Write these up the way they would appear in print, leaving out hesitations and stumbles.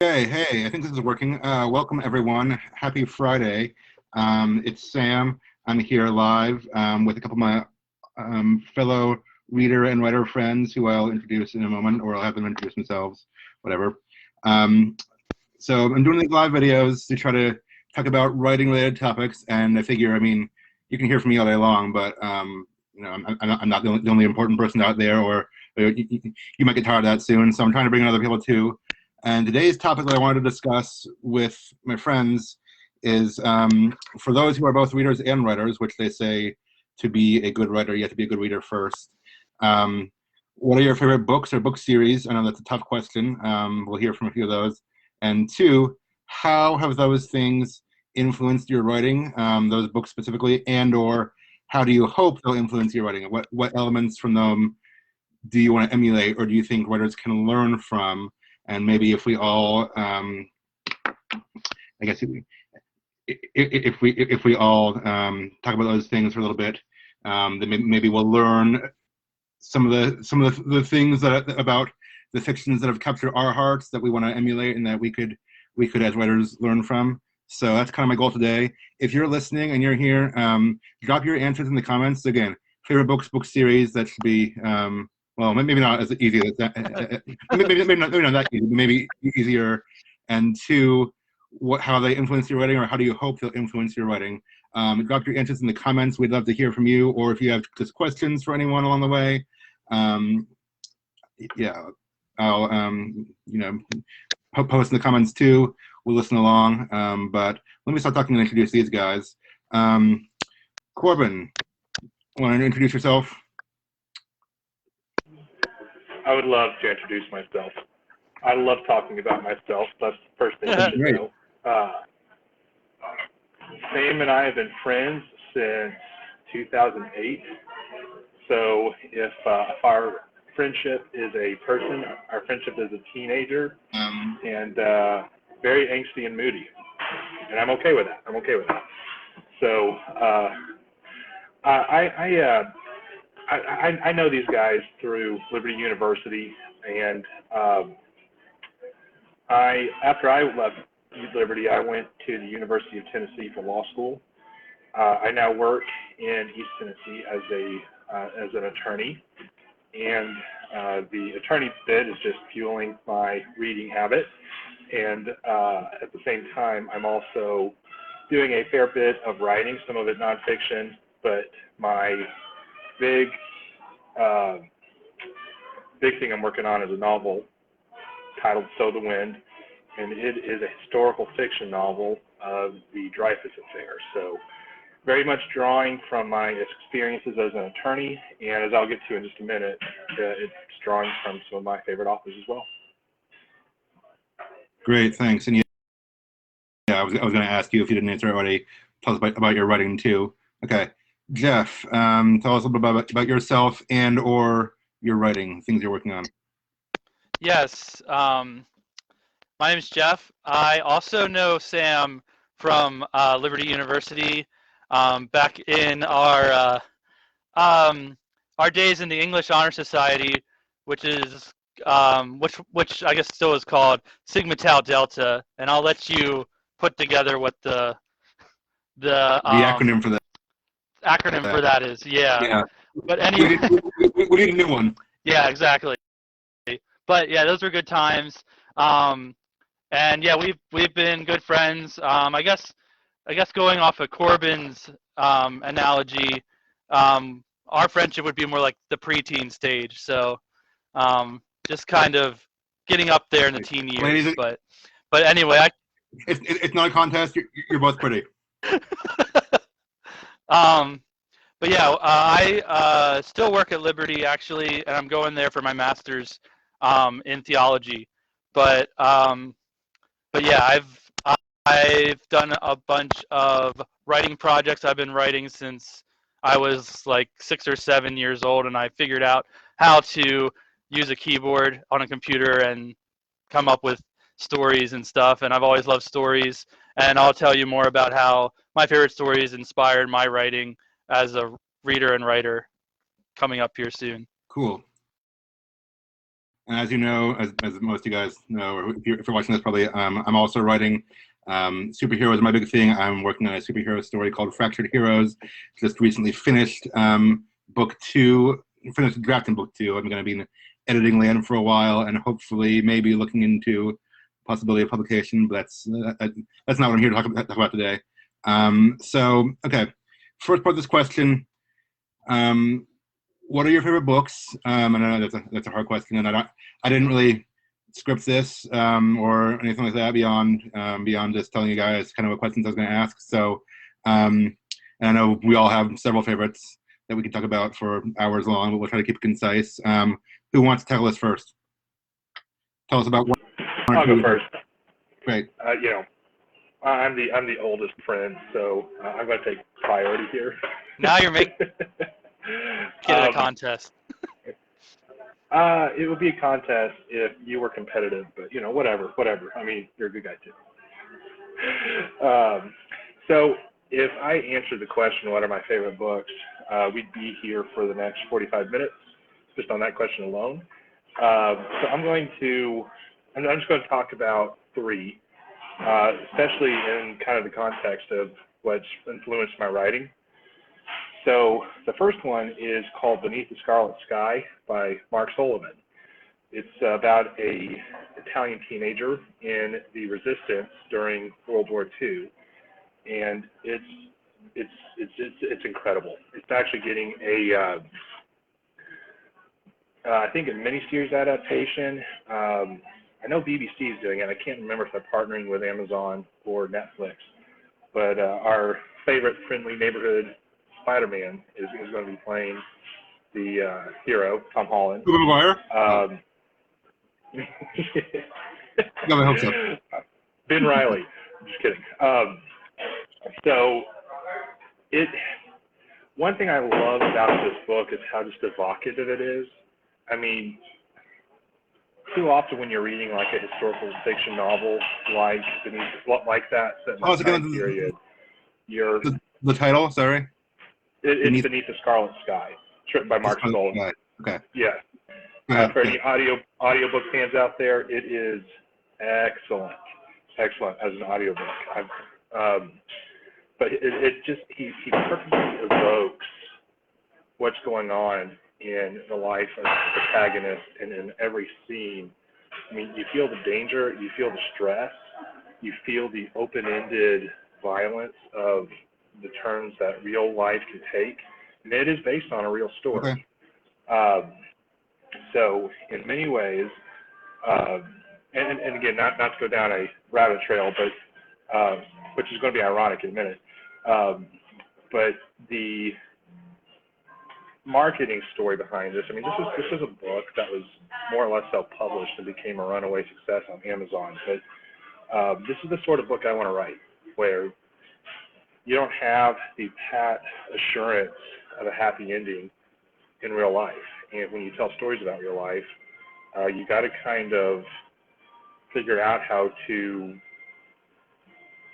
Hey, I think this is working. Welcome, everyone. Happy Friday. It's Sam. I'm here live with a couple of my fellow reader and writer friends who I'll introduce in a moment, or I'll have them introduce themselves, whatever. Um, so I'm doing these live videos to try to talk about writing-related topics, and I figure, you can hear from me all day long, but I'm not the only important person out there, or you might get tired of that soon. So I'm trying to bring in other people too. And today's topic that I wanted to discuss with my friends is for those who are both readers and writers, which they say to be a good writer, you have to be a good reader first. What are your favorite books or book series? I know that's a tough question. We'll hear from a few of those. And two, how have those things influenced your writing, those books specifically, and or how do you hope they'll influence your writing? What elements from them do you want to emulate, or do you think writers can learn from? And maybe if we all, I guess if we all talk about those things for a little bit, then maybe we'll learn some of the things about the fictions that have captured our hearts that we want to emulate and that we could as writers learn from. So that's kind of my goal today. If you're listening and you're here, drop your answers in the comments. Again, favorite books, book series. That should be well, maybe not as easy as that. Maybe not that easy, but maybe easier. And two, how they influence your writing, or how do you hope they'll influence your writing? Drop your answers in the comments. We'd love to hear from you, or if you have just questions for anyone along the way. Yeah, I'll post in the comments too. We'll listen along. But let me start talking and introduce these guys. Corbin, want to introduce yourself? I would love to introduce myself. I love talking about myself. That's the first thing you should know. Sam and I have been friends since 2008. So if our friendship is a person, our friendship is a teenager, and very angsty and moody. And I'm okay with that. So I know these guys through Liberty University, and after I left Liberty, I went to the University of Tennessee for law school. I now work in East Tennessee as an attorney, and the attorney bit is just fueling my reading habit. And at the same time, I'm also doing a fair bit of writing, some of it nonfiction, but my big thing I'm working on is a novel titled Sow the Wind, and it is a historical fiction novel of the Dreyfus Affair. So very much drawing from my experiences as an attorney, and as I'll get to in just a minute, it's drawing from some of my favorite authors as well. Great, thanks. And yeah, I was going to ask you if you didn't answer already. Tell us about your writing too. Okay, Geoff, tell us a little bit about yourself and or your writing, things you're working on. Yes, my name is Geoff. I also know Sam from Liberty University. Back in our days in the English Honor Society, which is which I guess still is called Sigma Tau Delta, and I'll let you put together what the acronym for that. Acronym for that is, yeah. Yeah. But anyway, we need a new one. Yeah, exactly. But yeah, those were good times. And yeah, we've been good friends. I guess going off of Corbin's analogy, our friendship would be more like the preteen stage. So just kind of getting up there in the teen years. But anyway, it's not a contest. You're both pretty. But yeah, I still work at Liberty actually, and I'm going there for my master's in theology. But yeah, I've done a bunch of writing projects. I've been writing since I was like 6 or 7 years old, and I figured out how to use a keyboard on a computer and come up with stories and stuff. And I've always loved stories, and I'll tell you more about how my favorite stories inspired my writing as a reader and writer coming up here soon. Cool. as you know, as most of you guys know, or if you're watching this, probably, I'm also writing. Superheroes are my big thing. I'm working on a superhero story called Fractured Heroes. Just recently finished book 2, finished drafting book 2. I'm going to be in editing land for a while, and hopefully maybe looking into possibility of publication. But that's not what I'm here to talk about today. So, okay, first part of this question. What are your favorite books? I know that's a hard question, and I didn't really script this or anything like that beyond just telling you guys kind of what questions I was going to ask. So, and I know we all have several favorites that we can talk about for hours long, but we'll try to keep it concise. Who wants to tackle this first? Tell us about one. I'll go first. Great. You know, I'm the oldest friend, so I'm going to take priority here. Now you're making it a contest. It would be a contest if you were competitive, but you know, whatever. I mean, you're a good guy too. So if I answered the question, what are my favorite books, we'd be here for the next 45 minutes just on that question alone. So I'm just going to talk about 3, especially in kind of the context of what's influenced my writing. So the first one is called Beneath the Scarlet Sky by Mark Sullivan. It's about a Italian teenager in the resistance during World War II, and it's incredible. It's actually getting a I think a miniseries adaptation. I know BBC is doing it. I can't remember if they're partnering with Amazon or Netflix, but our favorite friendly neighborhood Spider-Man is going to be playing the hero, Tom Holland. Tobey Maguire? No, I hope so. Ben Reilly. I'm just kidding. So one thing I love about this book is how just evocative it is. I mean, too often when you're reading like a historical fiction novel like that set in the time period, you're the title, sorry? It's Beneath the Scarlet Sky. It's written by Mark Sullivan. Okay. Yeah. For any audiobook fans out there, it is excellent as an audiobook. But it just he perfectly evokes what's going on in the life of the protagonist, and in every scene. I mean, you feel the danger, you feel the stress, you feel the open-ended violence of the turns that real life can take, and it is based on a real story. Okay. So in many ways, and again, not to go down a rabbit trail, but which is going to be ironic in a minute, but the marketing story behind this. I mean, this is a book that was more or less self-published and became a runaway success on Amazon. But this is the sort of book I want to write, where you don't have the pat assurance of a happy ending in real life. And when you tell stories about real life, you got to kind of figure out how to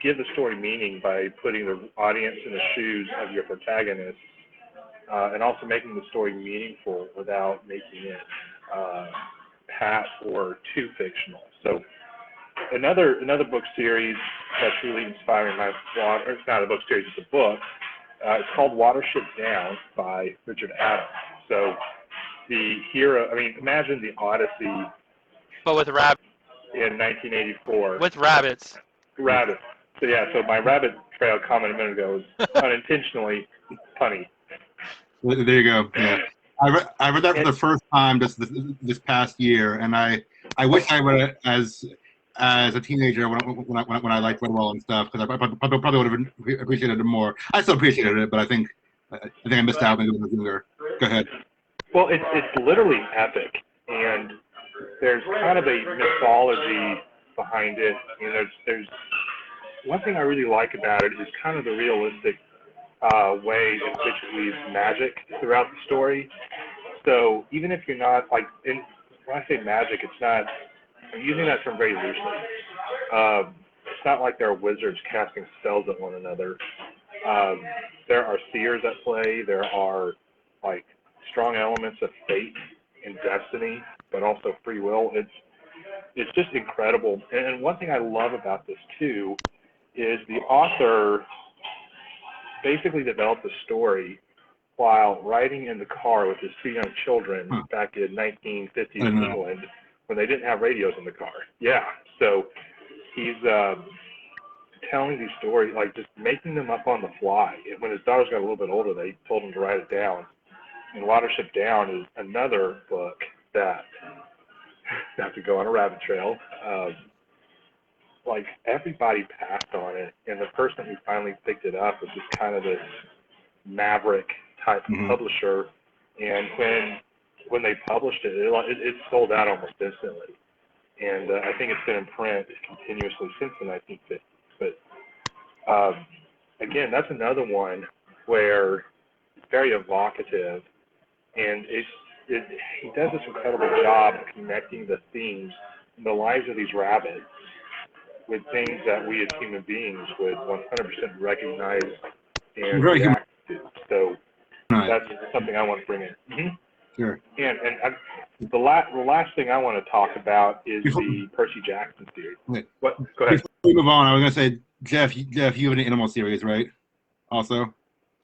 give the story meaning by putting the audience in the shoes of your protagonist, and also making the story meaningful without making it pat or too fictional. So another book series that's really inspiring my blog, or it's not a book series, it's a book. It's called Watership Down by Richard Adams. So the hero, I mean, imagine the Odyssey. But with rabbits. In 1984. With rabbits. Rabbits. So yeah, so my rabbit trail comment a minute ago was unintentionally punny. There you go. Yeah, I read that for the first time this past year, and I wish I would as a teenager when I liked Redwall and stuff, because I probably would have appreciated it more. I still appreciated it, but I think I missed out maybe when I was younger. Go ahead. Well, it's literally epic, and there's kind of a mythology behind it. You know, there's one thing I really like about it is kind of the realistic way in which it weaves magic throughout the story. So even if you're not like, when I say magic, it's not, I'm using that term very loosely. It's not like there are wizards casting spells at one another. There are seers at play. There are like strong elements of fate and destiny but also free will. It's just incredible. And one thing I love about this too is the author basically developed the story while riding in the car with his two young children back in 1950s England when they didn't have radios in the car. Yeah, so he's telling these stories, like just making them up on the fly. And when his daughters got a little bit older, they told him to write it down. And Watership Down is another book that, not to go on a rabbit trail, like everybody passed on it, and the person who finally picked it up was just kind of this maverick type publisher. And when they published it, it sold out almost instantly. And I think it's been in print continuously since the 1950s. But again, that's another one where it's very evocative, and he does this incredible job of connecting the themes in the lives of these rabbits with things that we as human beings would 100% recognize and react to. So that's something I want to bring in. Sure. And the last thing I want to talk about is the Percy Jackson series. Wait. What? Go ahead. Before we move on, I was going to say, Geoff, you have an animal series, right? Also?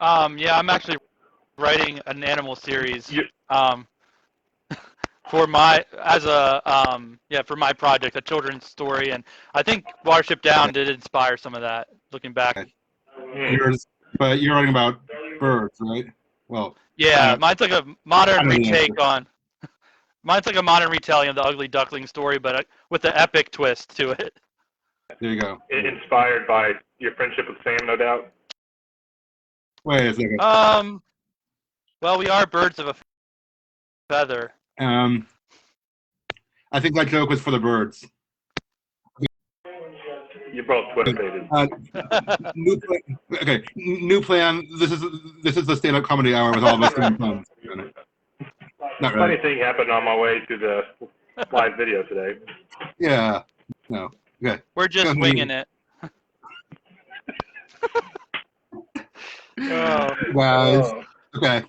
Yeah, I'm actually writing an animal series. For my project, a children's story, and I think Watership Down did inspire some of that. Looking back, but you're writing about birds, right? Well, yeah, mine's like a modern retake on. Mine's like a modern retelling of the Ugly Duckling story, but with an epic twist to it. There you go. Inspired by your friendship with Sam, no doubt. Wait a second. Well, we are birds of a feather. I think that joke was for the birds. You're both Twitter-baited. New plan. This is the stand-up comedy hour with all of us doing puns. Not Funny really. thing happened on my way to the live video today. Yeah. No. Okay. We're just winging it. Guys. Okay.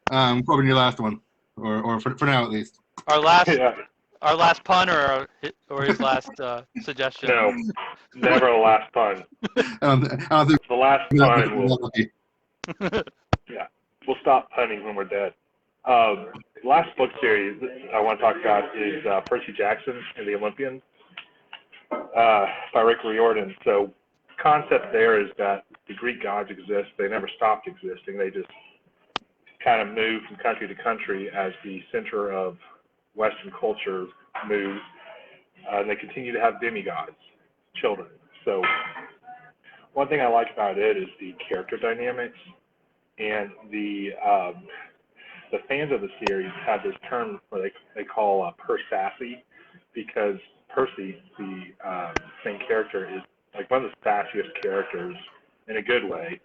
Corbin, your last one, or for now at least. Our last pun, or his last suggestion. No, never a last pun. I don't think The last pun will. Yeah, we'll stop punning when we're dead. The last book series I want to talk about is Percy Jackson and the Olympians by Rick Riordan. So, concept there is that the Greek gods exist. They never stopped existing. They just kind of moved from country to country as the center of Western culture moved. And they continue to have demigods, children. So one thing I like about it is the character dynamics, and the fans of the series have this term where they call Persassy, because Percy, the main character, is like one of the sassiest characters in a good way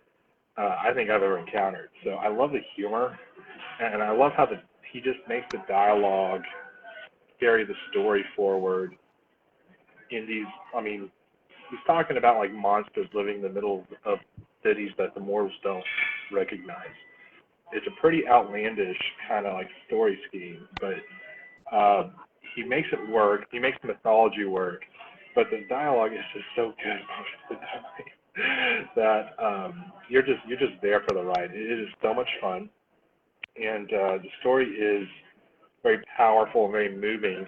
I think I've ever encountered. So I love the humor, and I love how he just makes the dialogue carry the story forward in these, I mean, he's talking about like monsters living in the middle of cities that the mortals don't recognize. It's a pretty outlandish kind of like story scheme, but he makes it work. He makes the mythology work, but the dialogue is just so good most of the time that you're just there for the ride. It is so much fun, and the story is very powerful and very moving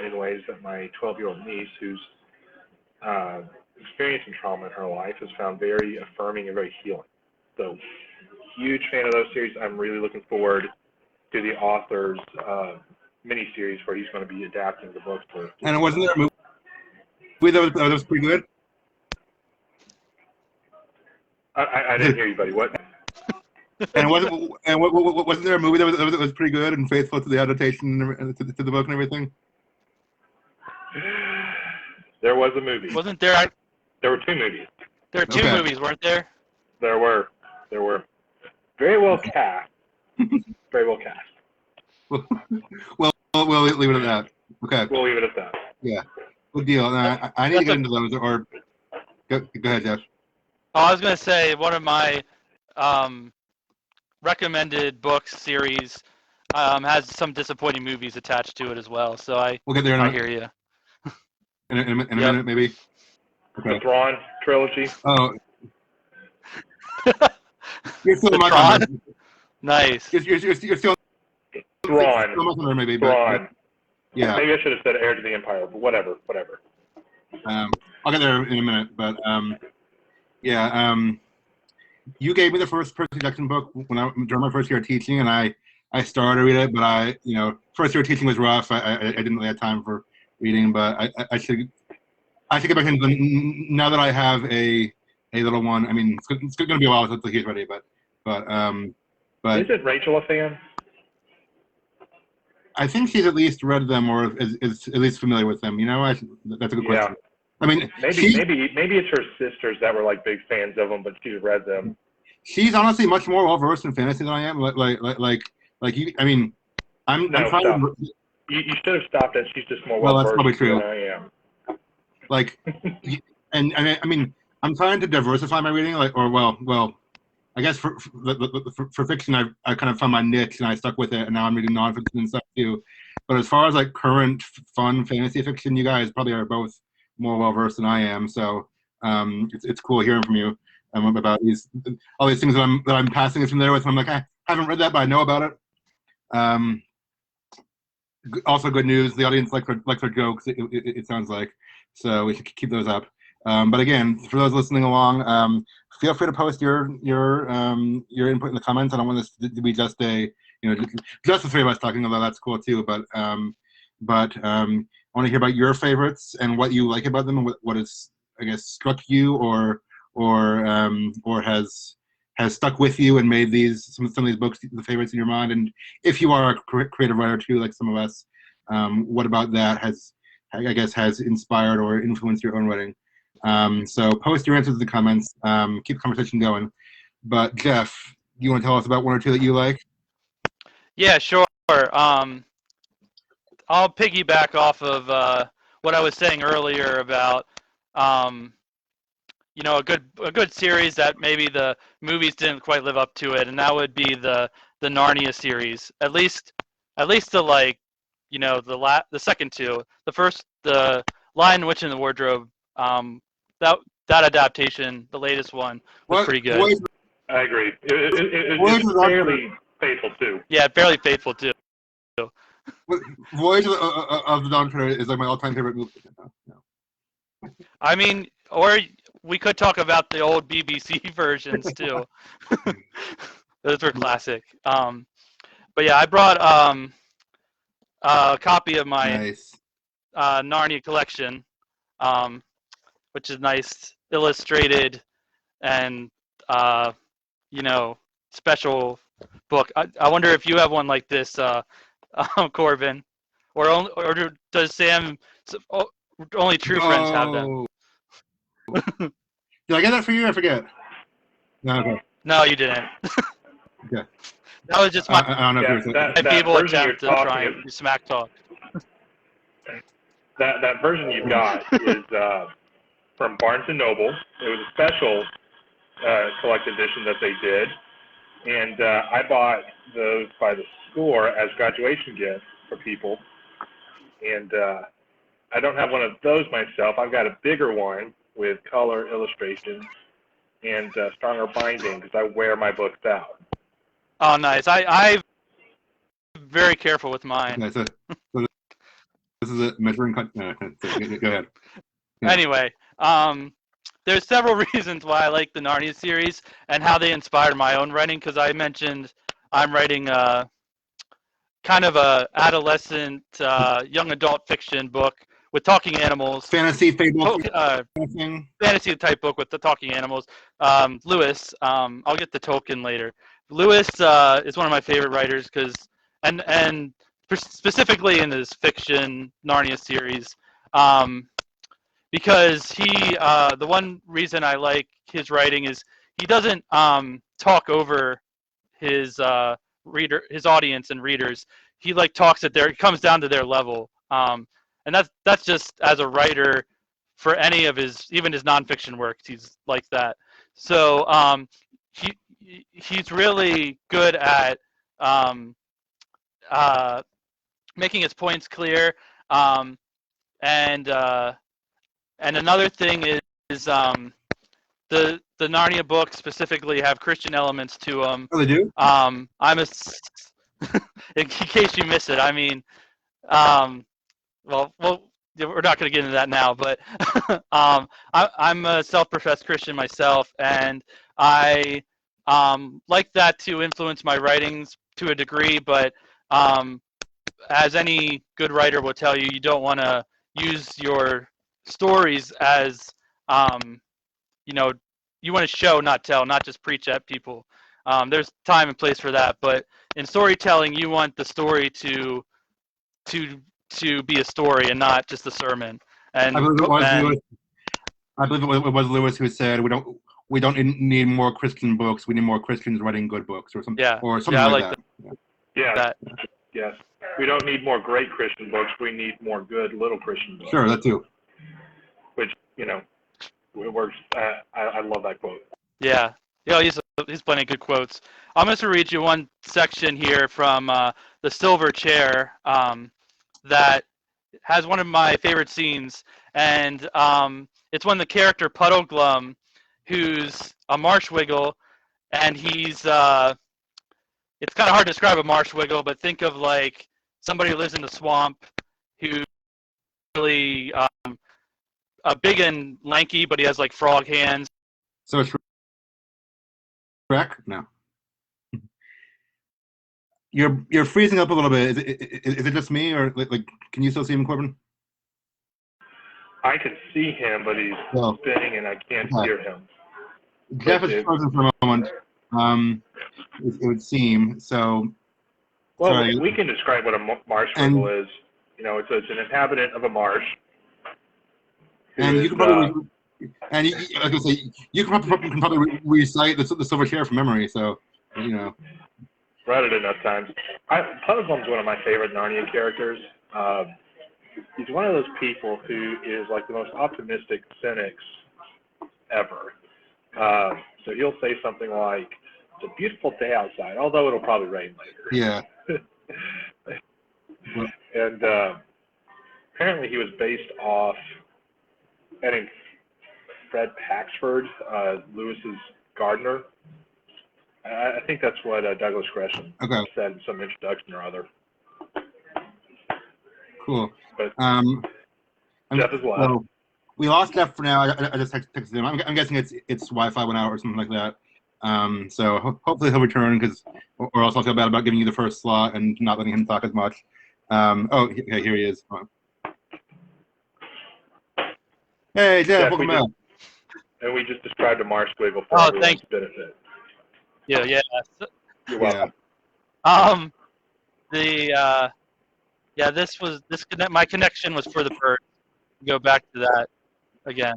in ways that my 12-year-old niece, who's experiencing trauma in her life, has found very affirming and very healing. So, huge fan of those series. I'm really looking forward to the author's mini-series where he's going to be adapting the book. And wasn't there a movie that was pretty good? I didn't hear you, buddy. What? And wasn't there a movie that was pretty good and faithful to the adaptation to the book and everything? There was a movie. Wasn't there? There were two movies. There were two movies, weren't there? There were. Very well cast. Very well cast. Well, we'll leave it at that. Okay. We'll leave it at that. Yeah. Good deal. I need to get into those. Or go ahead, Geoff. Oh, I was going to say one of my recommended books series has some disappointing movies attached to it as well. So We'll get there I hear you. in a Yep. minute, maybe. Okay. The Thrawn trilogy. Oh, you're still The my Tron? number. Nice. You're still Thrawn. my number, maybe. Thrawn. Yeah. Maybe I should have said Heir to the Empire, but whatever. I'll get there in a minute, but yeah. You gave me the first Percy Jackson book during my first year of teaching, and I started to read it, but first year of teaching was rough. I didn't really have time for reading, but I should get back into now that I have a little one. I mean, it's going to be a while until he's ready, but Isn't Rachel a fan? I think she's at least read them or is at least familiar with them. That's a good question. I mean, maybe it's her sisters that were like big fans of them, but she's read them. She's honestly much more well versed in fantasy than I am. Like you. I mean, I'm trying to. You should have stopped it. She's just more well versed probably true. than I am. Like, and I mean, I'm trying to diversify my reading. I guess for fiction, I kind of found my niche and I stuck with it, and now I'm reading nonfiction and stuff too. But as far as like current fun fantasy fiction, you guys probably are both more well versed than I am. So it's cool hearing from you about all these things that I'm passing from there with. And I'm like, I haven't read that, but I know about it. Also, good news: the audience likes our jokes. It sounds like, so we should keep those up. But again, for those listening along, feel free to post your input in the comments. I don't want this to be just just the three of us talking, although that's cool too. But I want to hear about your favorites and what you like about them, and what has, I guess, struck you or has stuck with you and made some of these books the favorites in your mind. And if you are a creative writer too, like some of us, what about that has inspired or influenced your own writing? So post your answers in the comments. Keep the conversation going. But Geoff, you want to tell us about one or two that you like? Yeah, sure. I'll piggyback off of what I was saying earlier about a good series that maybe the movies didn't quite live up to it, and that would be the Narnia series. At least the the second two. The first, the Lion, Witch, and the Wardrobe. That adaptation, the latest one, was pretty good. I agree. It's fairly faithful too. Yeah, fairly faithful too. Voyage of the Dawn Treader is like my all-time favorite movie. No. I mean, or we could talk about the old BBC versions too. Those were classic. But yeah, I brought a copy of my Narnia collection, which is nice, illustrated, and special book. I wonder if you have one like this, Corbin, or does Sam? Only true friends have them. Did I get that for you? I forget. No, okay. No, you didn't. Okay. That was just my I don't know if that feeble version attempt to try and smack talk. That version you've got is from Barnes & Noble. It was a special collected edition that they did. And I bought those by the score as graduation gifts for people. And I don't have one of those myself. I've got a bigger one with color illustrations and stronger binding because I wear my books out. Oh, nice. I'm very careful with mine. This is a measuring cut. No, go ahead. Yeah. Anyway, there's several reasons why I like the Narnia series and how they inspired my own writing, because I mentioned I'm writing kind of a adolescent young adult fiction book with talking animals. Fantasy, fable, fantasy type book with the talking animals. Lewis, I'll get to Tolkien later. Lewis is one of my favorite writers and specifically in his fiction Narnia series, because the one reason I like his writing is he doesn't talk over his audience and readers. He talks at he comes down to their level, and that's just as a writer for any of even his nonfiction works. He's like that. So he's really good at making his points clear. And another thing is the Narnia books specifically have Christian elements to them. Oh, they do? I'm a in case you miss it, I mean, well, we're not going to get into that now, but I'm a self-professed Christian myself, and I like that to influence my writings to a degree, but as any good writer will tell you, you don't want to use your stories as, you know, you want to show, not tell, not just preach at people. There's time and place for that, but in storytelling, you want the story to be a story and not just a sermon. And I believe it was Lewis. I believe it was Lewis who said we don't need more Christian books. We need more Christians writing good books, or something. Yeah, or something like that. Yeah. that. Yes. We don't need more great Christian books. We need more good little Christian books. Sure, that too. Which, you know, it works. I love that quote. Yeah. He's plenty of good quotes. I'm going to read you one section here from The Silver Chair that has one of my favorite scenes, and it's when the character Puddleglum, who's a marshwiggle, and he's it's kind of hard to describe a marshwiggle, but think of like somebody who lives in the swamp who really big and lanky, but he has like frog hands. So it's Shrek? No. You're freezing up a little bit. Is it just me, or like can you still see him, Corbin? I can see him, but he's spinning, and I can't hear him. Geoff is frozen for a moment. It would seem so. Well, sorry. We can describe what a marshwiggle is. You know, it's an inhabitant of a marsh. And you can probably, like I say, you can probably recite the Silver Chair from memory. So, you know. Read it enough times. Puddleglum's one of my favorite Narnia characters. He's one of those people who is like the most optimistic cynics ever. So he'll say something like, "It's a beautiful day outside, although it'll probably rain later." Yeah. And apparently he was based off, I think, Fred Paxford, Lewis's gardener. I think that's what Douglas Gresham said in some introduction or other. Cool. But Geoff is live. Well, we lost Geoff for now. I just texted him. I'm guessing it's Wi-Fi went out or something like that. So hopefully he'll return, or else I'll feel bad about giving you the first slot and not letting him talk as much. Here he is. Hey, Geoff, welcome back. And we just described a marshwiggle for everyone's benefit. Yeah. You're welcome. My connection was for the bird. Go back to that again.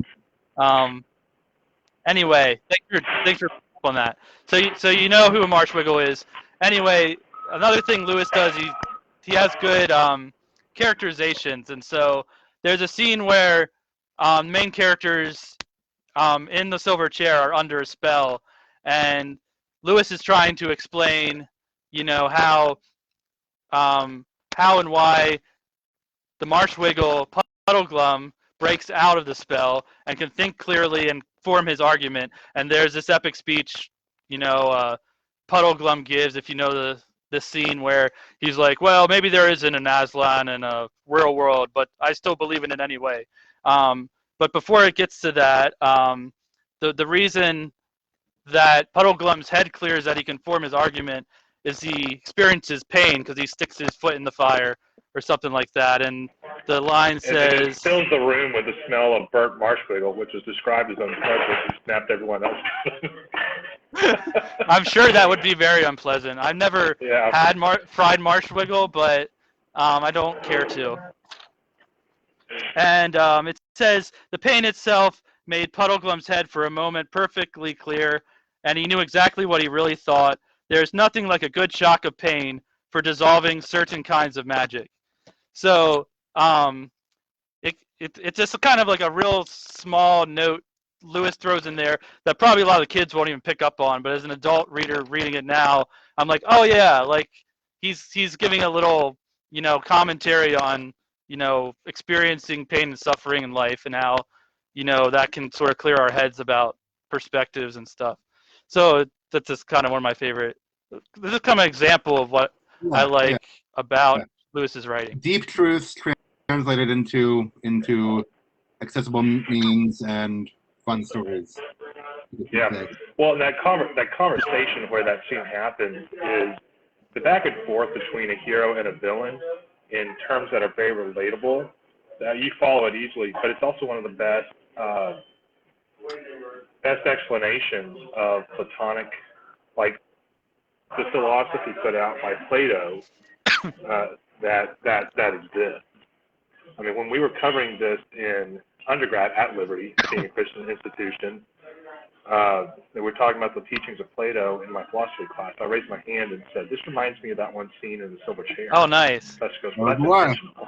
Anyway, thanks for on that. So you know who a marshwiggle is. Anyway, another thing Lewis does, he has good characterizations, and so there's a scene where main characters in the Silver Chair are under a spell, and Lewis is trying to explain, you know, how and why the marshwiggle Puddleglum breaks out of the spell and can think clearly and form his argument. And there's this epic speech, you know, Puddleglum gives, if you know the scene where he's like, well, maybe there isn't an Aslan in a real world, but I still believe in it anyway. But before it gets to that, the reason that Puddleglum's head clears, that he can form his argument, is he experiences pain because he sticks his foot in the fire or something like that. And the line says... And it fills the room with the smell of burnt marshwiggle, which is described as unpleasant. He snapped everyone else. I'm sure that would be very unpleasant. I've never had fried marshwiggle, but I don't care to. And it says, the pain itself made Puddleglum's head for a moment perfectly clear, and he knew exactly what he really thought. There's nothing like a good shock of pain for dissolving certain kinds of magic. So it's just kind of like a real small note Lewis throws in there that probably a lot of kids won't even pick up on, but as an adult reader reading it now, I'm like, oh yeah, like he's giving a little, commentary on, experiencing pain and suffering in life, and how, that can sort of clear our heads about perspectives and stuff. So that's just kind of one of my favorite. This is kind of an example of what I like about Lewis's writing. Deep truths translated into accessible means and fun stories. Yeah. Well, that conversation where that scene happens is the back and forth between a hero and a villain in terms that are very relatable. You follow it easily, but it's also one of the best explanations of Platonic, like the philosophy put out by Plato that exists. I mean, when we were covering this in undergrad at Liberty, being a Christian institution, they were talking about the teachings of Plato in my philosophy class. I raised my hand and said, "This reminds me of that one scene in The Silver Chair." Oh, nice. That's goes, well, that's intentional.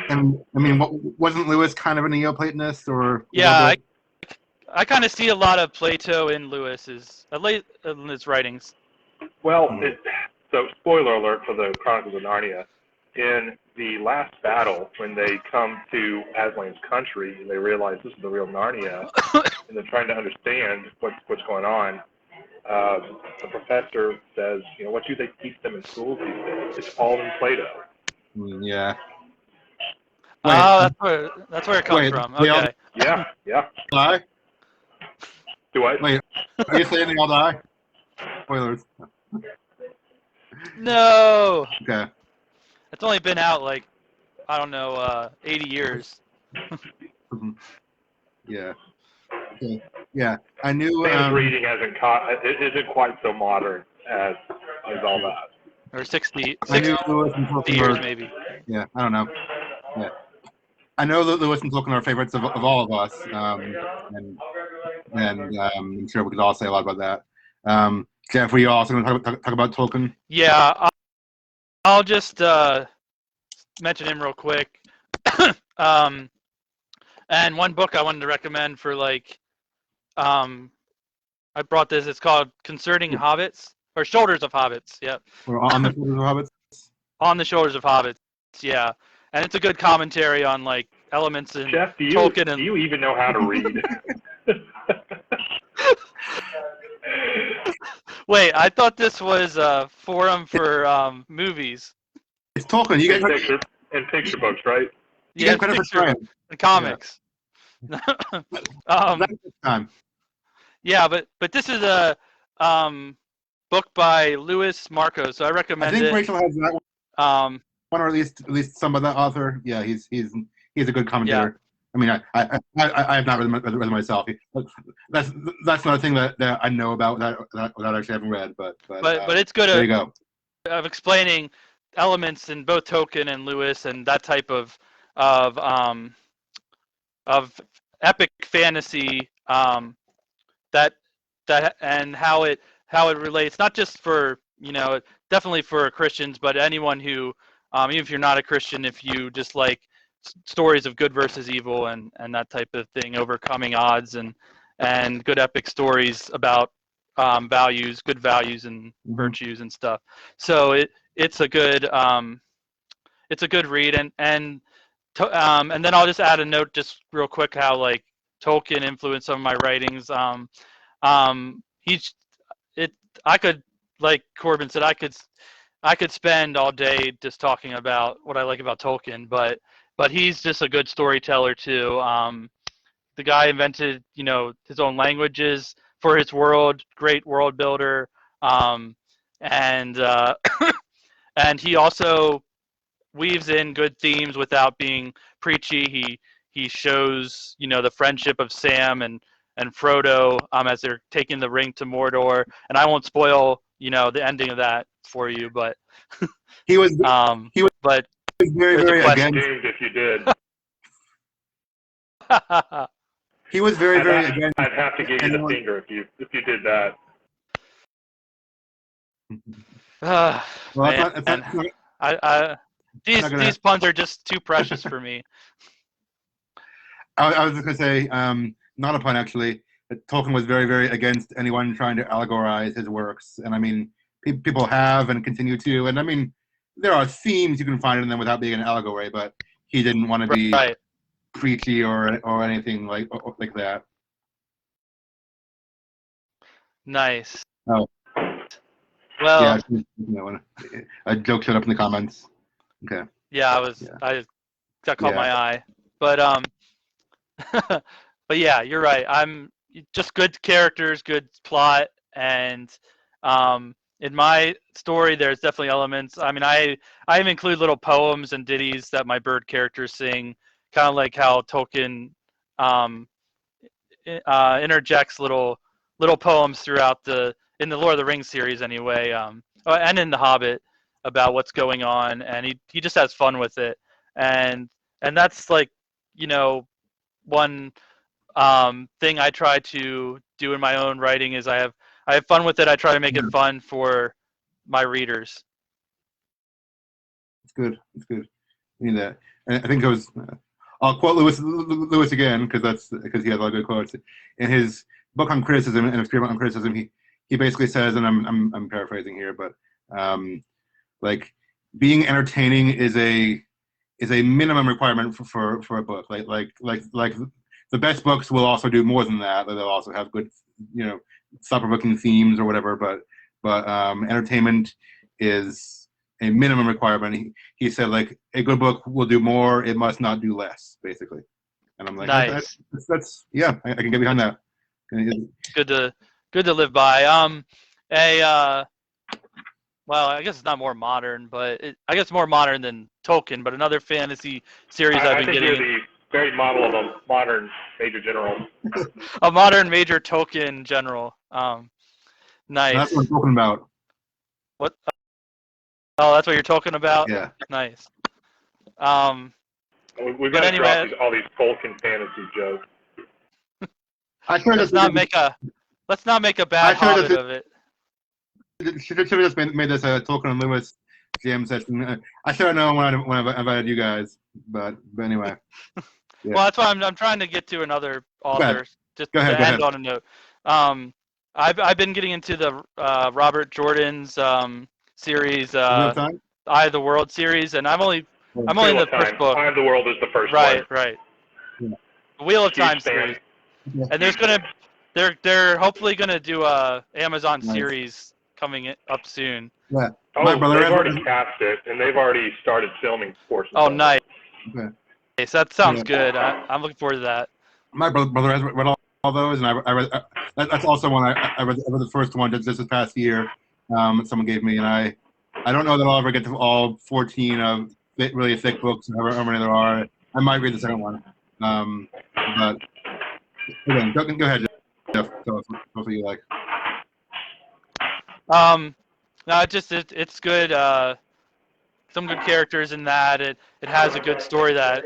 And I mean, wasn't Lewis kind of a Neoplatonist, or? Yeah, I kind of see a lot of Plato in Lewis's in his writings. Well, so spoiler alert for the Chronicles of Narnia. In the last battle, when they come to Aslan's country and they realize this is the real Narnia, and they're trying to understand what's going on, the professor says, what do they teach them in schools these days? It's all in Plato. Yeah. Oh, that's where it comes from. Okay. Yeah. Die? Do I? Wait, are you saying they all die? Spoilers. No. Okay. It's only been out 80 years. Yeah. Okay. Yeah. I knew. Sam's reading isn't quite so modern as all that. Or 60 I knew Lewis and Tolkien years, maybe. Yeah, I don't know. Yeah. I know that Lewis and Tolkien are favorites of all of us, and I'm sure we could all say a lot about that. Geoff, were you also going to talk about Tolkien? Yeah, I'll just mention him real quick. And one book I wanted to recommend for I brought this. It's called Concerning Hobbits, or Shoulders of Hobbits. Yep. Or On the Shoulders of Hobbits? On the Shoulders of Hobbits. Yeah, and it's a good commentary on elements in Geoff, Tolkien. Do you even know how to read? Wait, I thought this was a forum for movies. It's Tolkien. You get picture books, right? You get credit for trying. The comics. Yeah. Time. Yeah, but this is a book by Louis Marcos, so I recommend it. I think Rachel has that one. One, or at least some of that author. Yeah, he's a good commentator. Yeah. I mean, I have not read it myself. That's not a thing that I know about that actually haven't read. But it's good. There you go. Of explaining elements in both Tolkien and Lewis and that type of epic fantasy that and how it relates, not just for definitely for Christians, but anyone who even if you're not a Christian, if you just like stories of good versus evil and that type of thing, overcoming odds and good epic stories about good values and virtues and stuff. So it's a good read, and then I'll just add a note just real quick how Tolkien influenced some of my writings. I could, like Corbin said, I could spend all day just talking about what I like about Tolkien, but he's just a good storyteller too. The guy invented, his own languages for his world, great world builder, and he also weaves in good themes without being preachy. He shows, the friendship of Sam and Frodo as they're taking the ring to Mordor, and I won't spoil, the ending of that for you, but he was very against. If you did. He was very against. I'd have to give you the finger if you did that. These puns are just too precious for me. I was just going to say, not a pun actually, that Tolkien was very against anyone trying to allegorize his works. And I mean, people have and continue to. And I mean, there are themes you can find in them without being an allegory, but he didn't want to be Right. preachy or anything like that. Nice. Oh, Well, yeah, a joke showed up in the comments. Okay. yeah, Yeah. I that caught Yeah. my eye. But but yeah, you're right. I'm just good characters, good plot, and in my story, there's definitely elements. I mean, I even include little poems and ditties that my bird characters sing, kind of like how Tolkien interjects little poems throughout in the Lord of the Rings series anyway, and in the Hobbit about what's going on, and he just has fun with it, and that's like, you know, one thing I try to do in my own writing is I have fun with it. I try to make it fun for my readers. It's good. It's good. I mean that. And I think it was. I'll quote Lewis again because he has a lot of good quotes. In his book on criticism and experiment on criticism, he basically says, and I'm paraphrasing here, but like being entertaining is a minimum requirement for a book. Like the best books will also do more than that. They'll also have good, thought-provoking themes or whatever. But entertainment is a minimum requirement. He said, like, a good book will do more, it must not do less, basically. And I'm like, Nice. that's yeah, I can get behind that. Good to live by. Well, I guess it's not more modern, but I guess more modern than Tolkien, but another fantasy series I've been I think getting. you're the very model of a modern major general. A modern major Tolkien general. Nice. That's what I'm talking about. What? Oh, that's what you're talking about? Yeah. Nice. We've got to drop all these Tolkien fantasy jokes. Let's not make a bad habit of it. Should have just made this a Tolkien and Lewis jam session. I should have known when I invited you guys, but anyway. Yeah. Well, that's why I'm trying to get to another author. Just go ahead. On a note. I've been getting into the Robert Jordan's series, Eye of the World series, and I'm only in the first book. Eye of the World is the first one. Right. Yeah. Wheel of Time series. Yeah. And they're hopefully gonna do a Amazon series coming up soon. Yeah. They've already cast it, and they've already started filming portions. Oh, nice. Okay. So that sounds good. I'm looking forward to that. My brother has read all those, and I read. That's also one I read the first one just this past year. Someone gave me, and I don't know that I'll ever get to all 14 of really thick books, however many there are. I might read the second one. But again, go ahead, Geoff. Tell us what you like. No, it's good. Some good characters in that. It has a good story that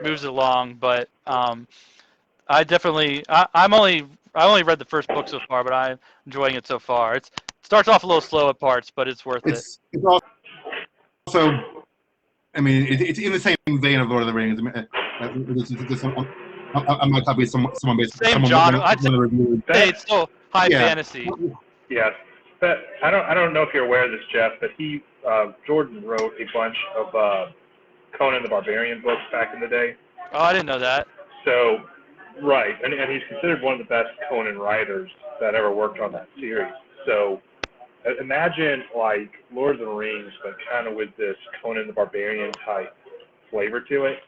moves along, but I only read the first book so far, but I'm enjoying it so far. It starts off a little slow at parts, but it's worth it. It's also, I mean, it's in the same vein of Lord of the Rings. I might copy someone based same genre. I'd say it's still high fantasy. Yes. But I don't know if you're aware of this, Geoff, but Jordan wrote a bunch of Conan the Barbarian books back in the day. Oh, I didn't know that. So, right, and he's considered one of the best Conan writers that ever worked on that series. So, imagine like Lord of the Rings, but kind of with this Conan the Barbarian type flavor to it.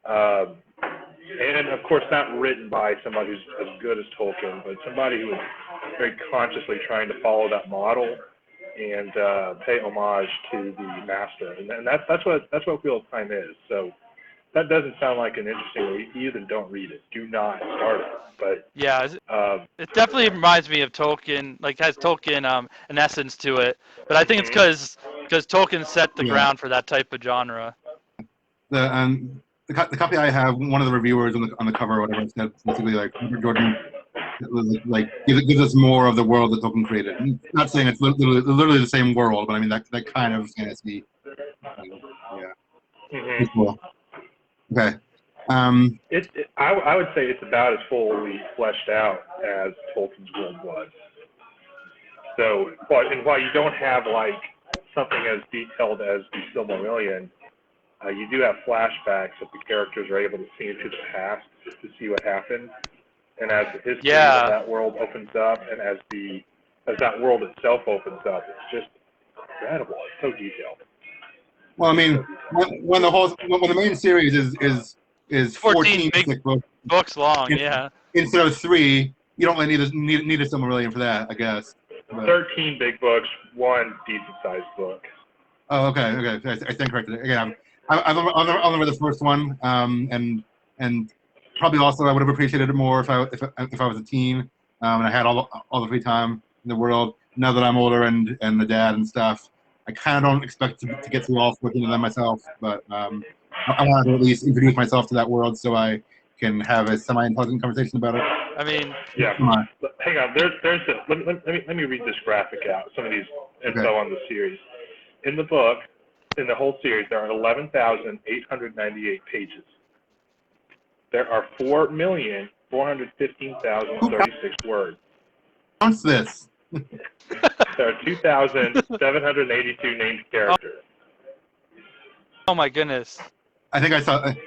And of course, not written by somebody who's as good as Tolkien, but somebody who is very consciously trying to follow that model and pay homage to the master. And that's what Wheel of Time is. So that doesn't sound like an interesting read. Either don't read it. Do not start it. But yeah, it definitely reminds me of Tolkien. Like has Tolkien an essence to it. But I think it's because Tolkien set the ground for that type of genre. The copy I have, one of the reviewers on the cover or whatever said basically like Jordan like gives us more of the world that Tolkien created. I'm not saying it's literally the same world, but I mean that kind of fantasy. Yeah. Mm-hmm. Cool. Okay. I would say it's about as fully fleshed out as Tolkien's world was. So, while you don't have like something as detailed as the Silmarillion, you do have flashbacks that the characters are able to see into the past to see what happened, and as the history of that world opens up, and as that world itself opens up, it's just incredible. It's so detailed. Well, I mean, when the main series is 14 big thick books long, yeah. Instead of 3, you don't really need a Silmarillion for that, I guess. But 13 big books, 1 decent-sized book. oh, okay. I stand corrected. Again, I'll remember the first one, and probably also I would have appreciated it more if I was a teen, and I had all the free time in the world. Now that I'm older and a dad and stuff, I kind of don't expect to get through all 14 of them myself, but I want to at least introduce myself to that world so I can have a semi-intelligent conversation about it. I mean, yeah. Hang on. Let me read this graphic out. Some of these info on the series. In the book, in the whole series, there are 11,898 pages. There are 4,415,036 words. Announce this. There are 2,782 named characters. oh my goodness. I think I saw that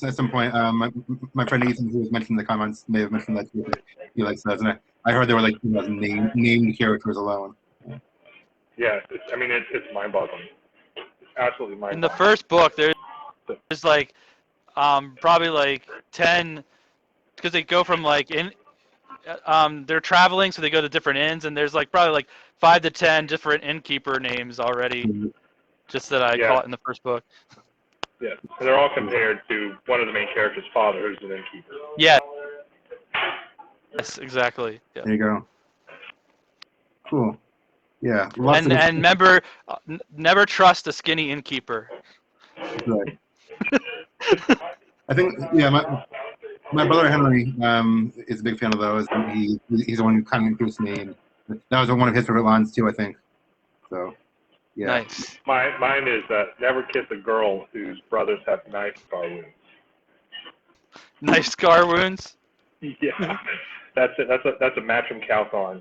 at some point. My friend Ethan, who was mentioned in the comments, may have mentioned that too. He likes those, and I heard there were like 2,000 named characters alone. Yeah, it's mind-boggling. It's absolutely mind-boggling. In the first book, there's like probably like 10, because they go from like they're traveling, so they go to different inns, and there's like probably like 5 to 10 different innkeeper names already, just that I caught in the first book. Yeah, and they're all compared to one of the main characters' father, who's an innkeeper. Yeah. Yes, exactly. Yeah. There you go. Cool. Yeah. And remember, never trust a skinny innkeeper. Right. I think my brother Henry is a big fan of those, and he's the one who kind of introduced me, and that was one of his favorite lines too, I think. So. Yeah. Nice. Mine is never kiss a girl whose brothers have knife scar wounds. Knife scar wounds? Yeah. That's it. That's a Matcham Cowthorn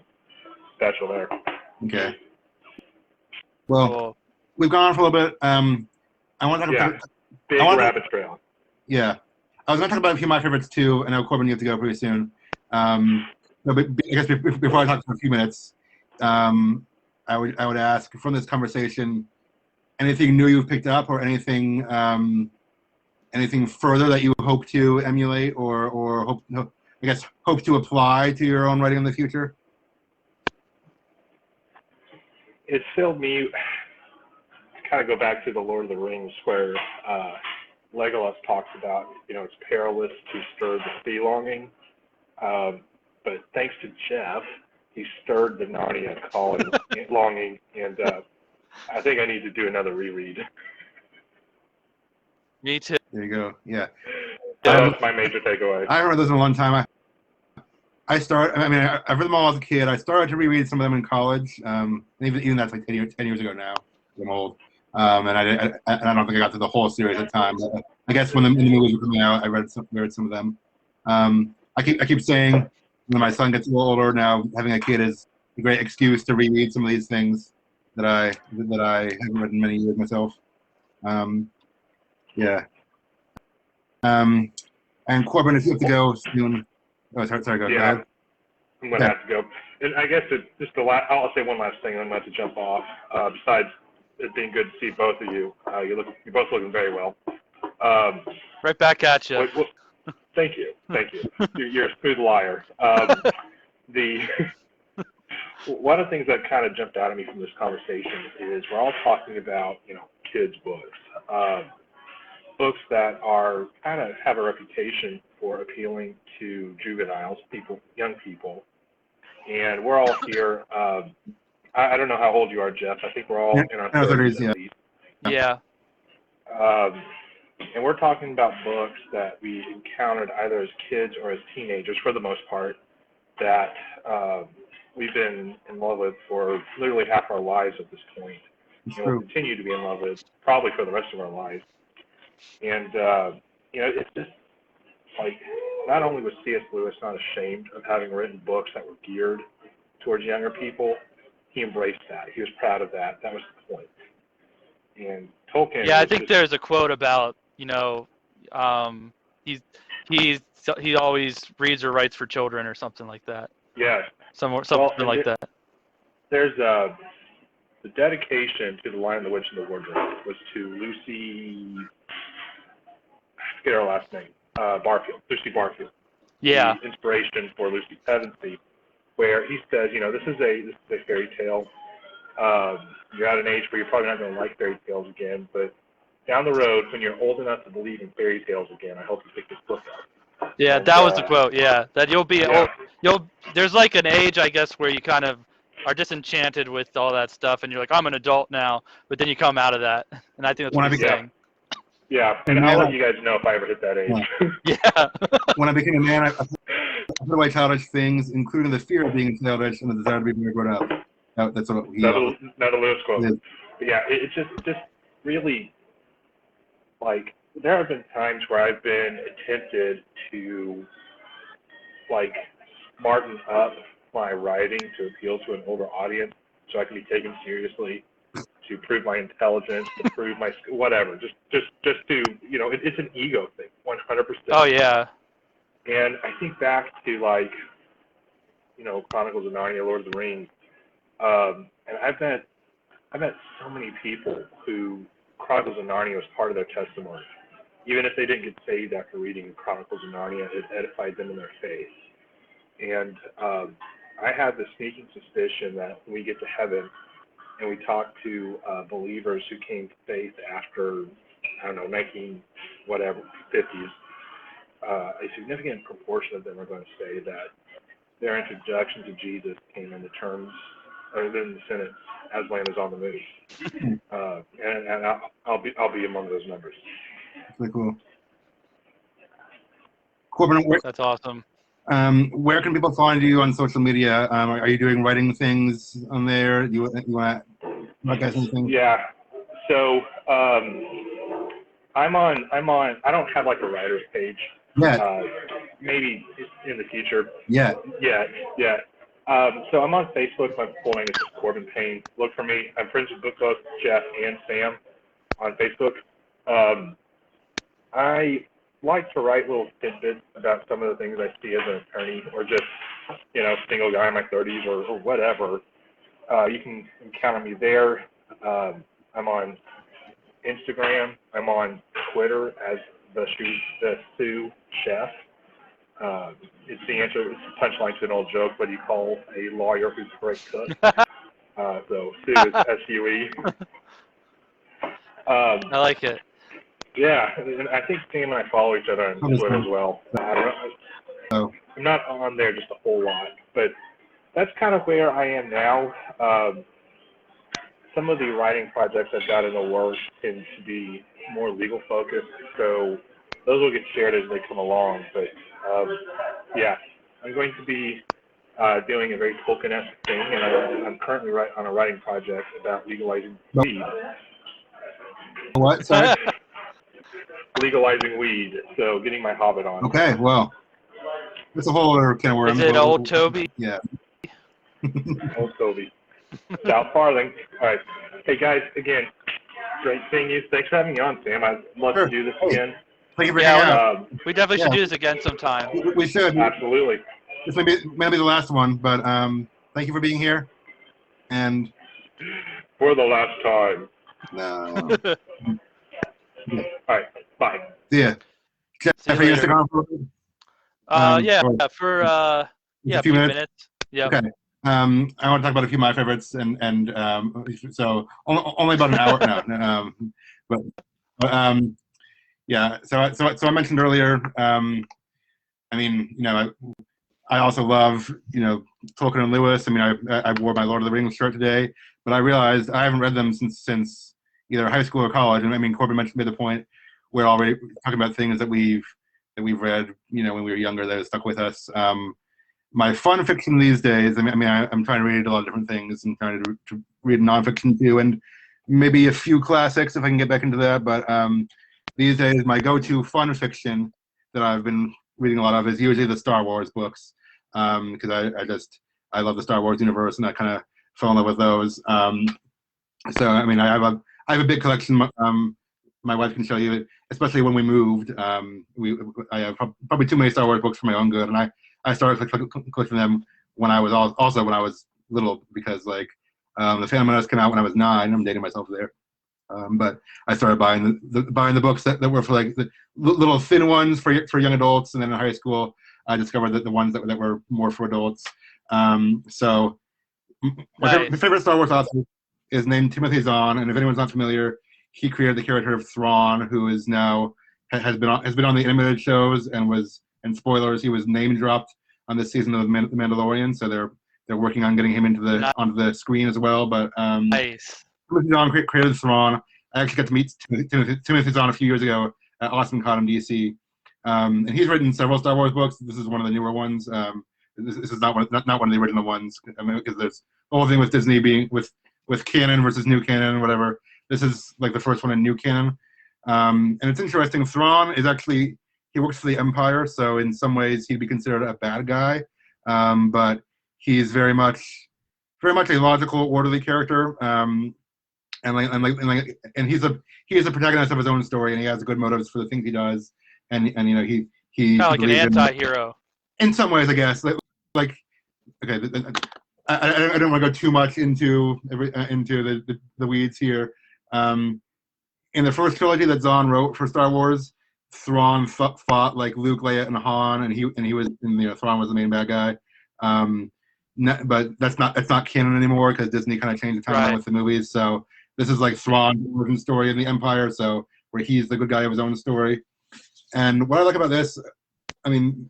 special there. Okay. Well, we've gone on for a little bit. I want to talk about big rabbit trail. Yeah. I was going to talk about a few of my favorites too. I know Corbin, you have to go pretty soon. But I guess before I talk for a few minutes, I would ask from this conversation, anything new you've picked up, or anything further that you hope to emulate, or hope to apply to your own writing in the future? It filled me. Kind of go back to the Lord of the Rings, where Legolas talks about, it's perilous to stir the sea longing, but thanks to Geoff, he stirred the Narnia longing, and I think I need to do another reread. Me too. There you go. Yeah. That's my major takeaway. I remember those in a long time. I've read them all as a kid. I started to reread some of them in college. Even that's like 10 years ago now. I'm old. And I don't think I got through the whole series at the time. But I guess when the movies were coming out, I read some of them. I keep saying, when my son gets a little older now, having a kid is a great excuse to reread some of these things that I haven't read in many years myself. Yeah. And Corbin, if you have to go soon. Oh, sorry, go ahead. I'm going to have to go. And I guess I'll say one last thing, and I'm going to have to jump off. Besides it being good to see both of you, you're both looking very well. Right back at you. Thank you. You're a smooth liar. One of the things that kind of jumped out at me from this conversation is we're all talking about, kids' books. Books that are kind of have a reputation for appealing to juveniles, young people. And we're all here. I don't know how old you are, Geoff. I think we're all in our 30s at least. Yeah. And we're talking about books that we encountered either as kids or as teenagers, for the most part, that we've been in love with for literally half our lives at this point. And we'll continue to be in love with probably for the rest of our lives. And, it's just like, not only was C.S. Lewis not ashamed of having written books that were geared towards younger people, he embraced that. He was proud of that. That was the point. And Tolkien. Yeah, I think there's a quote about, you know, he's he always reads or writes for children or something like that. Yeah. Something like that. There's the dedication to The Lion, the Witch, and the Wardrobe was to Lucy. I forget her last name. Lucy Barfield. Yeah. The inspiration for Lucy Pevensey, where he says, you know, this is a fairy tale. You're at an age where you're probably not going to like fairy tales again, but down the road, when you're old enough to believe in fairy tales again, I hope you pick this book up. Yeah, And, that was the quote. Yeah, that you'll be old. There's like an age, I guess, where you kind of are disenchanted with all that stuff, and you're like, I'm an adult now, but then you come out of that, and I think that's what he's saying. Yeah, and I'll let you guys know if I ever hit that age. Yeah. When I became a man, I put away childish things, including the fear of being childish and the desire to be very grown up. That's what he. Another Lewis quote. Yeah. But yeah, it's just really, like, there have been times where I've been tempted to, like, smarten up my writing to appeal to an older audience so I can be taken seriously, to prove my intelligence, to prove my whatever, just to, you know, it's an ego thing, 100%. Oh yeah. And I think back to, like, you know, Chronicles of Narnia, Lord of the Rings, and I've met so many people who Chronicles of Narnia was part of their testimony. Even if they didn't get saved after reading Chronicles of Narnia, it edified them in their faith. And I have the sneaking suspicion that when we get to heaven and we talk to believers who came to faith after, I don't know, 1950s, a significant proportion of them are going to say that their introduction to Jesus came in the terms, or in the sentence, "As Lamb is on the move," and I'll be among those numbers. Really cool. Corbin, that's awesome. Where can people find you on social media? Are you doing writing things on there? You want to podcast anything? Yeah. So I'm on. I don't have like a writer's page. Yeah. Maybe in the future. Yeah. Yeah. So I'm on Facebook. My full name is Corbin Payne. Look for me. I'm friends with both Geoff and Sam on Facebook. I like to write little tidbits about some of the things I see as an attorney, or just, you know, single guy in my 30s or whatever. You can encounter me there. I'm on Instagram. I'm on Twitter as the Sue Chef. It's the answer. It's a punchline to an old joke, but you call a lawyer who's a great cook. So Sue is S-U-E. I like it. Yeah, and I think Sam and I follow each other on Twitter as well. I don't know. I'm not on there just a whole lot, but that's kind of where I am now. Some of the writing projects I've got in the works tend to be more legal focused, so those will get shared as they come along. But yeah, I'm going to be doing a very Tolkien-esque thing, and I'm currently on a writing project about legalizing weed. What? Sorry? Legalizing weed, so getting my Hobbit on. Okay, well, that's a whole other can of worms. Is it Old Toby? Yeah. Old Toby. South Farthing. All right. Hey, guys, again, great seeing you. Thanks for having me on, Sam. I'd love to do this again. Thank you for hanging out. We definitely should do this again sometime. We should. Absolutely. This may be the last one, but thank you for being here. And for the last time. No. Yeah. All right. Bye. See ya. Geoff, are you stick on for for a few minutes. Yeah. Okay. I want to talk about a few of my favorites, and so only about an hour. Yeah. So I mentioned earlier. I mean, you know, I also love, you know, Tolkien and Lewis. I mean, I wore my Lord of the Rings shirt today, but I realized I haven't read them since either high school or college. And I mean, Corbin made the point. We're already talking about things that we've read, you know, when we were younger that have stuck with us. My fun fiction these days, I'm trying to read a lot of different things and trying to read nonfiction too, and maybe a few classics if I can get back into that. But these days, my go-to fun fiction that I've been reading a lot of is usually the Star Wars books, because I love the Star Wars universe, and I kind of fell in love with those. So I mean, I have a big collection. My wife can show you, especially when we moved. I have probably too many Star Wars books for my own good, and I started collecting them when I was also when I was little, because like the Phantom Menace came out when I was 9. I'm dating myself there. But I started buying the books that were for like the little thin ones for young adults, and then in high school I discovered that the ones that were more for adults. So my favorite Star Wars author is named Timothy Zahn, and if anyone's not familiar, he created the character of Thrawn, who is now has been on the animated shows and spoilers, he was name dropped on this season of The Mandalorian, so they're working on getting him onto the screen as well. But Nice. Timothy Zahn created Thrawn. I actually got to meet Timothy Zahn a few years ago at AwesomeCon in DC, and he's written several Star Wars books. This is one of the newer ones. This is not one of the original ones, because there's the whole thing with Disney being with canon versus new canon, whatever. This is like the first one in new canon, and it's interesting. Thrawn is actually, he works for the Empire, so in some ways he'd be considered a bad guy, but he's very much a logical, orderly character, and he's a protagonist of his own story, and he has good motives for the things he does, and you know he kind of like an anti-hero in some ways, I guess. Like okay, I don't want to go too much into the weeds here. In the first trilogy that Zahn wrote for Star Wars, Thrawn fought like Luke, Leia, and Han, and he was, Thrawn was the main bad guy. But that's not canon anymore, because Disney kind of changed the timeline with the movies. So this is like Thrawn's origin story in the Empire, so where he's the good guy of his own story. And what I like about this, I mean,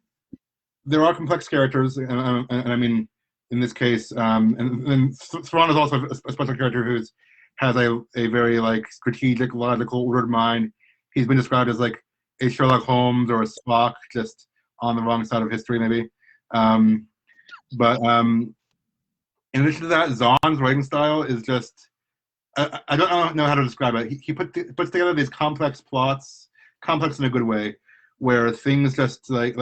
there are complex characters, and I mean, in this case, and Thrawn is also a special character who has a very like strategic, logical, ordered mind. He's been described as like a Sherlock Holmes or a Spock, just on the wrong side of history, maybe. But in addition to that, Zahn's writing style is just, I don't know how to describe it. He puts together these complex plots, complex in a good way, where things just like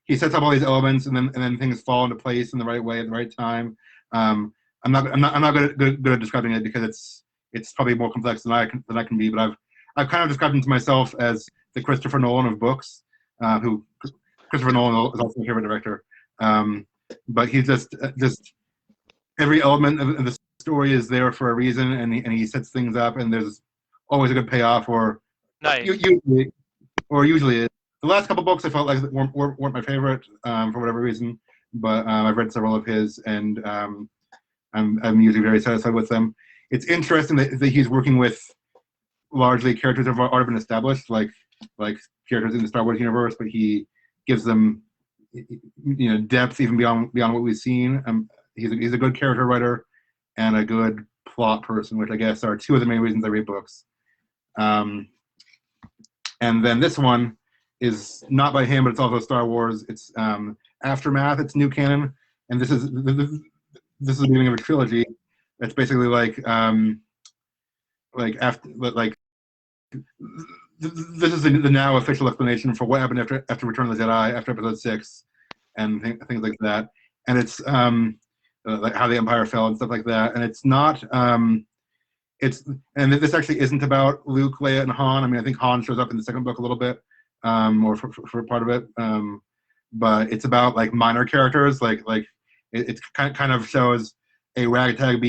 he sets up all these elements, and then things fall into place in the right way at the right time. I'm not good at describing it, because it's probably more complex than I can be. But I've kind of described him to myself as the Christopher Nolan of books, who Christopher Nolan is also my favorite director. But he's just every element of the story is there for a reason, and he sets things up, and there's always a good payoff, or usually is. The last couple books I felt like weren't my favorite, for whatever reason, but I've read several of his, and I'm usually very satisfied with them. It's interesting that he's working with largely characters that have already been established, like characters in the Star Wars universe, but he gives them depth even beyond what we've seen. He's a good character writer and a good plot person, which I guess are two of the main reasons I read books. And then this one is not by him, but it's also Star Wars. It's Aftermath. It's new canon, and this is the beginning of a trilogy. It's basically this is the now official explanation for what happened after Return of the Jedi, after Episode 6, and things like that. And it's like how the Empire fell and stuff like that. And it's not. And this actually isn't about Luke, Leia, and Han. I mean, I think Han shows up in the second book a little bit, or for part of it. But it's about like minor characters. It kind of shows a ragtag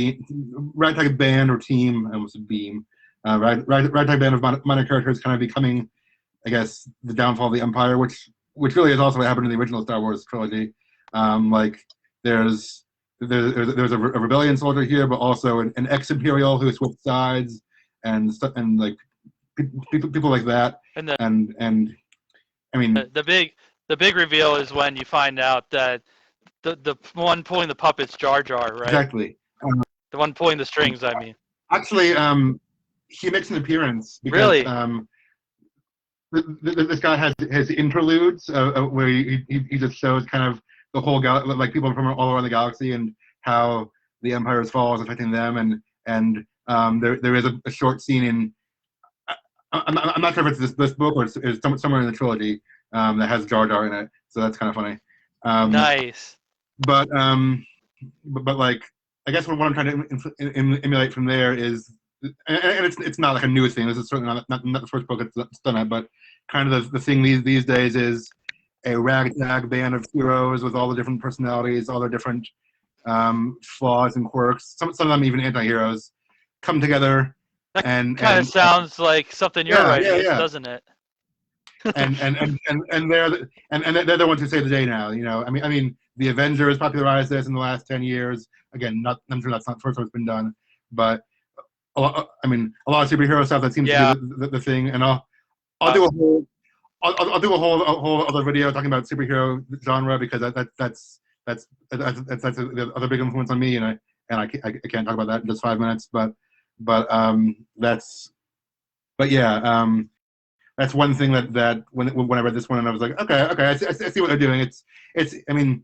band or team. I almost said beam. Ragtag band of minor characters kind of becoming, I guess, the downfall of the Empire, which really is also what happened in the original Star Wars trilogy. There's a rebellion soldier here, but also an ex-imperial who switched sides, and like people like that. And I mean, the big reveal is when you find out that the one pulling the puppets, Jar Jar, right? Exactly. The one pulling the strings, I mean. Actually, he makes an appearance because really? This guy has interludes where he just shows kind of the whole like people from all around the galaxy and how the Empire's fall is affecting them, and there is a short scene in I'm not sure if it's this book or it's somewhere in the trilogy that has Jar Jar in it, so that's kind of funny. Nice. But but like I guess what I'm trying to emulate from there is, and it's not like a new thing. This is certainly not the first book that's done it, but kind of the thing these days is a ragtag band of heroes with all the different personalities, all their different flaws and quirks. Some of them even anti-heroes come together That and kind of sounds like something you're writing, yeah. doesn't it? And they're the ones who save the day now. You know, I mean, the Avengers popularized this in the last 10 years. Again, I'm sure that's not the first time it's been done, but I mean, a lot of superhero stuff that seems to be the thing. And I'll do a whole I'll do a whole other video talking about superhero genre, because that's the other big influence on me, and I can't talk about that in just 5 minutes, but that's but yeah. That's one thing that when I read this one and I was like, okay, I see what they're doing. It's I mean,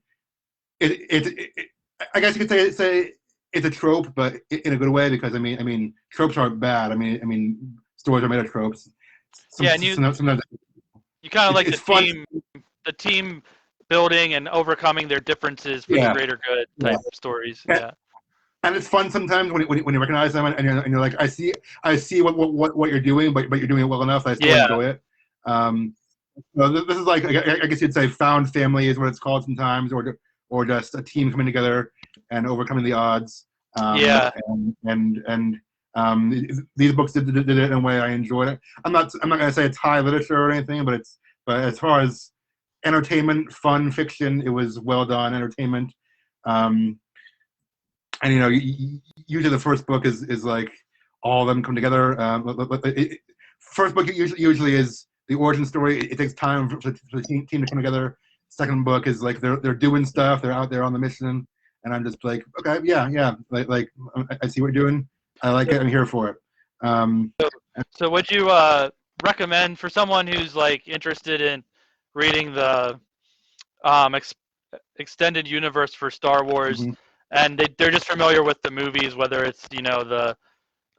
I guess you could say it's a trope, but in a good way, because I mean tropes aren't bad. I mean stories are made of tropes. And you kind of like the team building and overcoming their differences for the greater good type stories. Yeah. And it's fun sometimes when you recognize them, and you're like, I see what you're doing, but you're doing it well enough that I still enjoy it. So this is like, I guess you'd say found family is what it's called sometimes, or just a team coming together and overcoming the odds. And these books did it in a way I enjoyed it. I'm not gonna say it's high literature or anything, but as far as entertainment, fun fiction, it was well done entertainment. And you know, usually the first book is like all of them come together. First book usually is the origin story. It takes time for the team to come together. Second book is like they're doing stuff. They're out there on the mission, and I'm just like, okay, yeah. Like I see what you're doing. I like it. I'm here for it. So would you recommend for someone who's like interested in reading the extended universe for Star Wars? Mm-hmm. And they're just familiar with the movies, whether it's, you know, the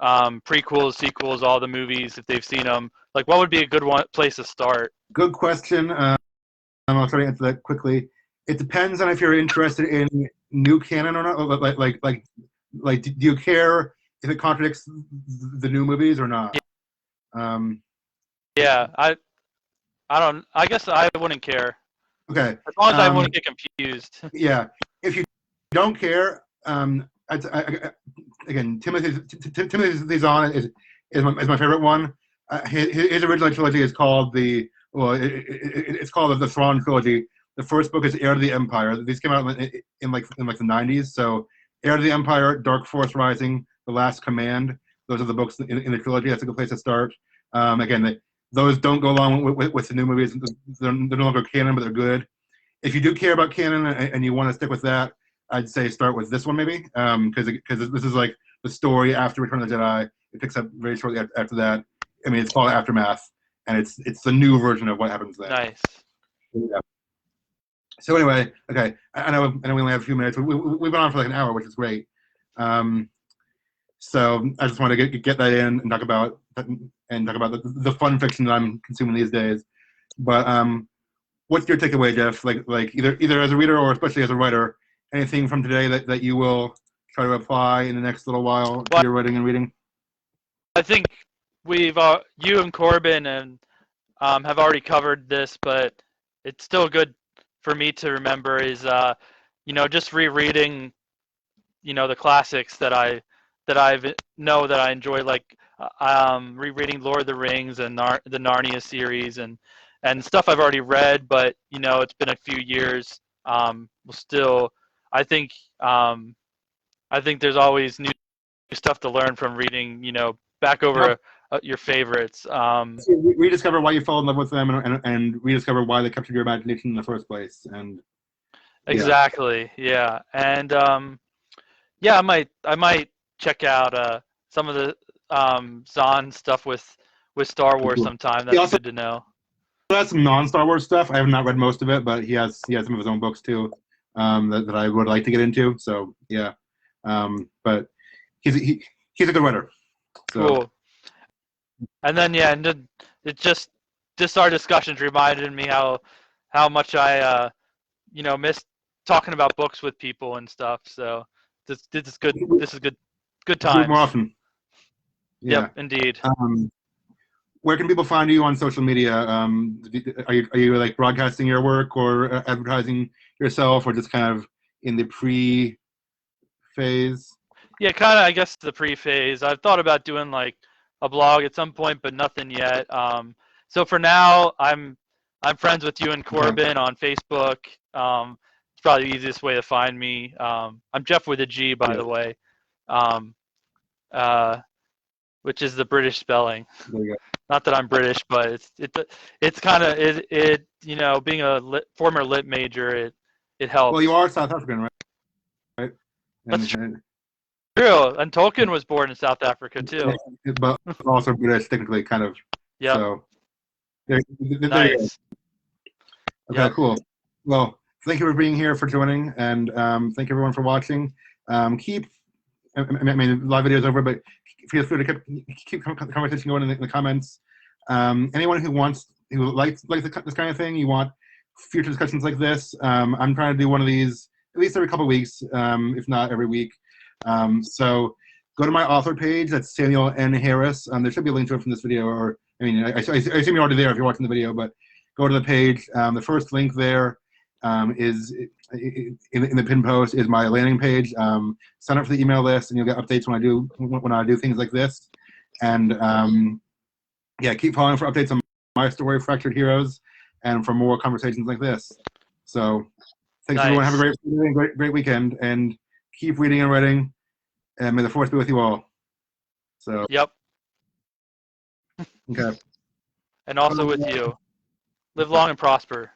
prequels, sequels, all the movies, if they've seen them. Like, what would be a good place to start? Good question. I'll try to answer that quickly. It depends on if you're interested in new canon or not. Like, do you care if it contradicts the new movies or not? Yeah, I don't. I guess I wouldn't care. Okay. As long as I wouldn't get confused. Yeah. If you don't care, again, Timothy Zahn is my favorite one. His original trilogy is called it's called the Thrawn trilogy. The first book is Heir to the Empire. These came out in like the 90s. So Heir to the Empire, Dark Force Rising, The Last Command. Those are the books in the trilogy. That's a good place to start. Again, those don't go along with the new movies. They're no longer canon, but they're good. If you do care about canon and you want to stick with that, I'd say start with this one maybe, because this is like the story after Return of the Jedi. It picks up very shortly after that. I mean, it's called Aftermath, and it's the new version of what happens there. Nice. Yeah. So anyway, okay, I know we only have a few minutes. We've been on for like an hour, which is great. So I just want to get that in and talk about the fun fiction that I'm consuming these days. But what's your takeaway, Geoff? Like either as a reader or especially as a writer, anything from today that you will try to apply in the next little while to your writing and reading? I think we've you and Corbin and have already covered this, but it's still good for me to remember is you know, just rereading, you know, the classics that I enjoy, like rereading Lord of the Rings and the Narnia series and stuff I've already read, but you know, it's been a few years. Still, I think there's always new stuff to learn from reading, you know, back over your favorites. Rediscover why you fell in love with them, and rediscover why they captured your imagination in the first place. And exactly, yeah. And yeah, I might check out some of the Zahn stuff with Star Wars sometime. That's good to know. That's some non-Star Wars stuff. I have not read most of it, but he has some of his own books too that I would like to get into. So yeah, but he's a good writer. So. Cool. And then yeah, and it just our discussions reminded me how much I you know, missed talking about books with people and stuff. So this is good. This is good Do it times. more often. Yeah. Yep, indeed. Where can people find you on social media? Are you like broadcasting your work or advertising yourself, or just kind of in the pre-phase? Yeah, kind of. I guess the pre-phase. I've thought about doing like a blog at some point, but nothing yet. So for now, I'm friends with you and Corbin on Facebook. It's probably the easiest way to find me. I'm Geoff with a G, by the way, which is the British spelling. There you go. Not that I'm British, but it's kind of it you know, being a former lit major, it helps. Well, you are South African, right? That's true. And Tolkien was born in South Africa too. But also British, technically, kind of. Yeah. So there Nice. you go. Okay, cool. Well, thank you for being here, for joining, and thank you everyone for watching. I mean, live video is over, but feel free to keep the conversation going in the comments. Anyone who likes this kind of thing, you want future discussions like this, I'm trying to do one of these at least every couple of weeks, if not every week. So go to my author page. That's Samuel N. Harris. There should be a link to it from this video, or I mean, I assume you're already there if you're watching the video, but go to the page. The first link there is in the pin post is my landing page. Sign up for the email list, and you'll get updates when I do things like this. And yeah, keep following for updates on my story, Fractured Heroes, and for more conversations like this. So thanks everyone. Have a great weekend, and keep reading and writing, and may the force be with you all. So. Yep. Okay. And also with you. Live long and prosper.